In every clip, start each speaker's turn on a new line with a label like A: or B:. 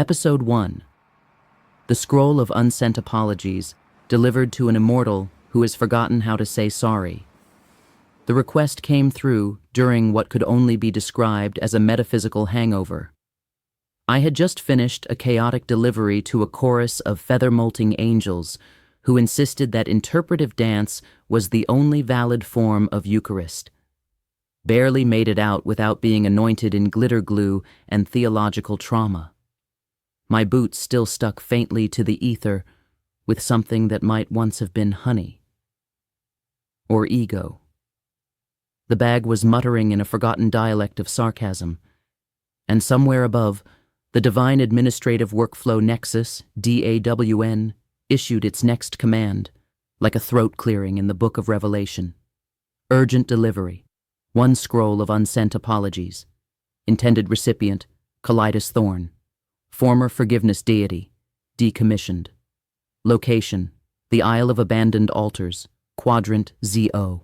A: Episode 1. The Scroll of Unsent Apologies, delivered to an immortal who has forgotten how to say sorry. The request came through during what could only be described as a metaphysical hangover. I had just finished a chaotic delivery to a chorus of feather-molting angels who insisted that interpretive dance was the only valid form of Eucharist. Barely made it out without being anointed in glitter glue and theological trauma. My boots still stuck faintly to the ether with something that might once have been honey. Or ego. The bag was muttering in a forgotten dialect of sarcasm, and somewhere above, the Divine Administrative Workflow Nexus, DAWN, issued its next command, like a throat clearing in the Book of Revelation. Urgent delivery. 1 scroll of unsent apologies. Intended recipient, Callidus Thorne. Former forgiveness deity, decommissioned. Location, the Isle of Abandoned Altars, Quadrant ZO.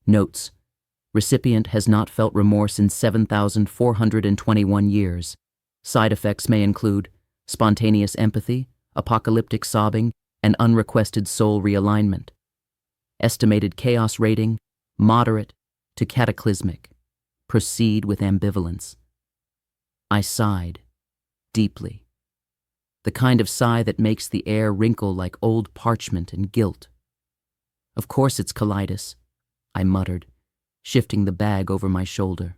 A: Notes, recipient has not felt remorse in 7,421 years. Side effects may include spontaneous empathy, apocalyptic sobbing, and unrequested soul realignment. Estimated chaos rating, moderate to cataclysmic. Proceed with ambivalence. I sighed. Deeply. The kind of sigh that makes the air wrinkle like old parchment and gilt. Of course it's Callidus, I muttered, shifting the bag over my shoulder.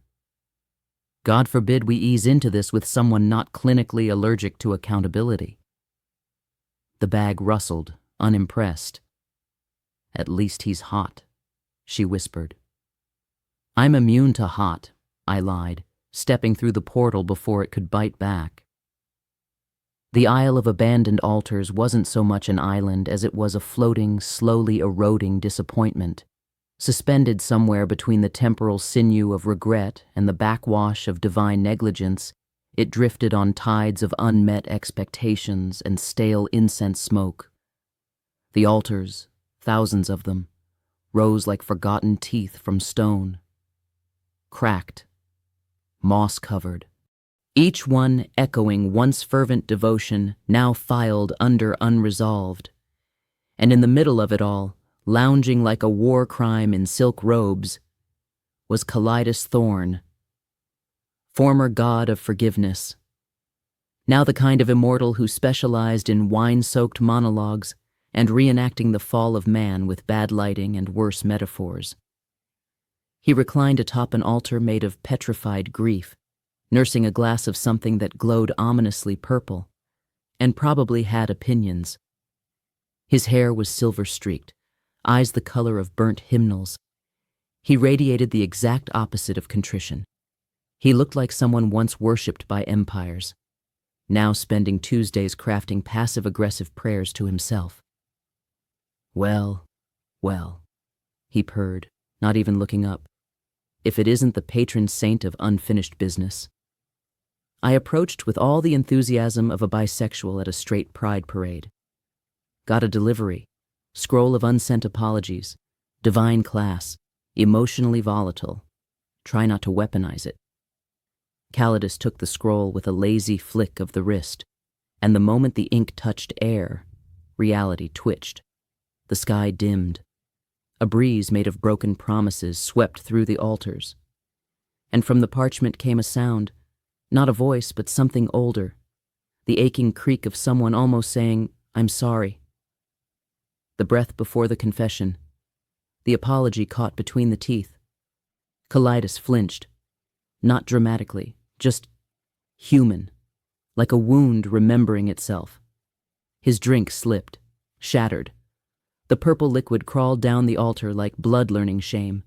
A: God forbid we ease into this with someone not clinically allergic to accountability. The bag rustled, unimpressed. At least he's hot, she whispered. I'm immune to hot, I lied, stepping through the portal before it could bite back. The Isle of Abandoned Altars wasn't so much an island as it was a floating, slowly eroding disappointment. Suspended somewhere between the temporal sinew of regret and the backwash of divine negligence, it drifted on tides of unmet expectations and stale incense smoke. The altars, thousands of them, rose like forgotten teeth from stone. Cracked, moss-covered. Each one echoing once fervent devotion, now filed under unresolved. And in the middle of it all, lounging like a war crime in silk robes, was Callidus Thorne, former god of forgiveness. Now the kind of immortal who specialized in wine-soaked monologues and reenacting the fall of man with bad lighting and worse metaphors. He reclined atop an altar made of petrified grief, nursing a glass of something that glowed ominously purple, and probably had opinions. His hair was silver-streaked, eyes the color of burnt hymnals. He radiated the exact opposite of contrition. He looked like someone once worshipped by empires, now spending Tuesdays crafting passive-aggressive prayers to himself. Well, he purred, not even looking up, if it isn't the patron saint of unfinished business. I approached with all the enthusiasm of a bisexual at a straight pride parade. Got a delivery, scroll of unsent apologies, divine class, emotionally volatile. Try not to weaponize it. Callidus took the scroll with a lazy flick of the wrist, and the moment the ink touched air, reality twitched. The sky dimmed. A breeze made of broken promises swept through the altars. And from the parchment came a sound, not a voice, but something older, the aching creak of someone almost saying, I'm sorry. The breath before the confession, the apology caught between the teeth. Callidus flinched, not dramatically, just human, like a wound remembering itself. His drink slipped, shattered. The purple liquid crawled down the altar like blood learning shame.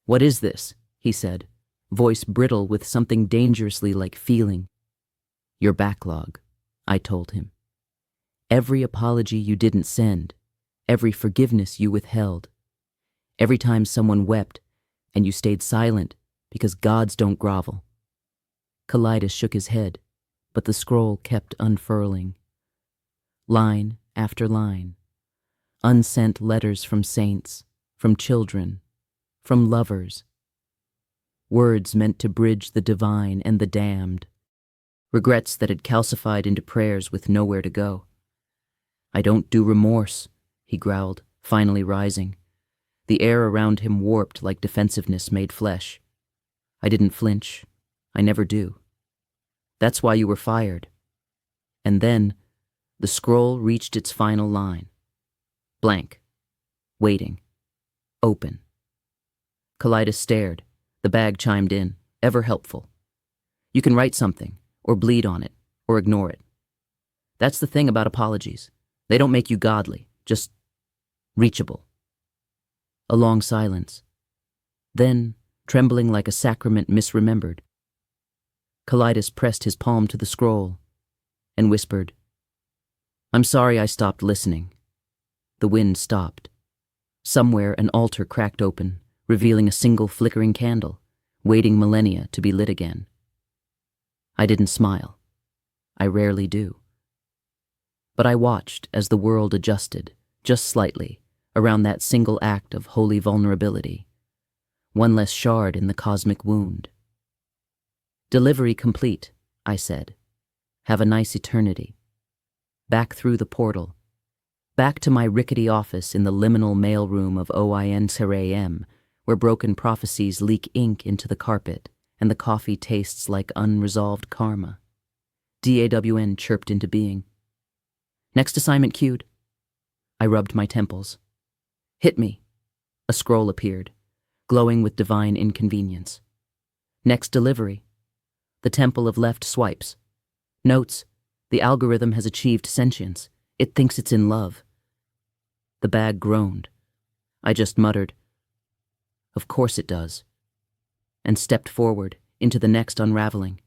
A: What is this? He said, voice brittle with something dangerously like feeling. Your backlog, I told him. Every apology you didn't send, every forgiveness you withheld, every time someone wept and you stayed silent because gods don't grovel. Callidus shook his head, but the scroll kept unfurling. Line after line. Unsent letters from saints, from children, from lovers. Words meant to bridge the divine and the damned. regrets that had calcified into prayers with nowhere to go. "I don't do remorse," he growled, finally rising. The air around him warped like defensiveness made flesh. I didn't flinch. I never do. "That's why you were fired." And then the scroll reached its final line. Blank. Waiting. Open. Callidus stared. The bag chimed in, ever helpful. "You can write something, or bleed on it, or ignore it. That's the thing about apologies. They don't make you godly, just reachable." A long silence. Then, trembling like a sacrament misremembered, Callidus pressed his palm to the scroll and whispered, "I'm sorry I stopped listening." The wind stopped. Somewhere an altar cracked open, revealing a single flickering candle, waiting millennia to be lit again. I didn't smile. I rarely do. But I watched as the world adjusted, just slightly, around that single act of holy vulnerability. One less shard in the cosmic wound. "Delivery complete," I said. "Have a nice eternity." Back through the portal. Back to my rickety office in the liminal mailroom of OINTRAM, where broken prophecies leak ink into the carpet and the coffee tastes like unresolved karma. DAWN chirped into being. "Next assignment queued." I rubbed my temples. "Hit me." A scroll appeared, glowing with divine inconvenience. "Next delivery." The temple of left swipes. "Notes. The algorithm has achieved sentience. It thinks it's in love." The bag groaned. I just muttered, "Of course it does," and stepped forward into the next unraveling.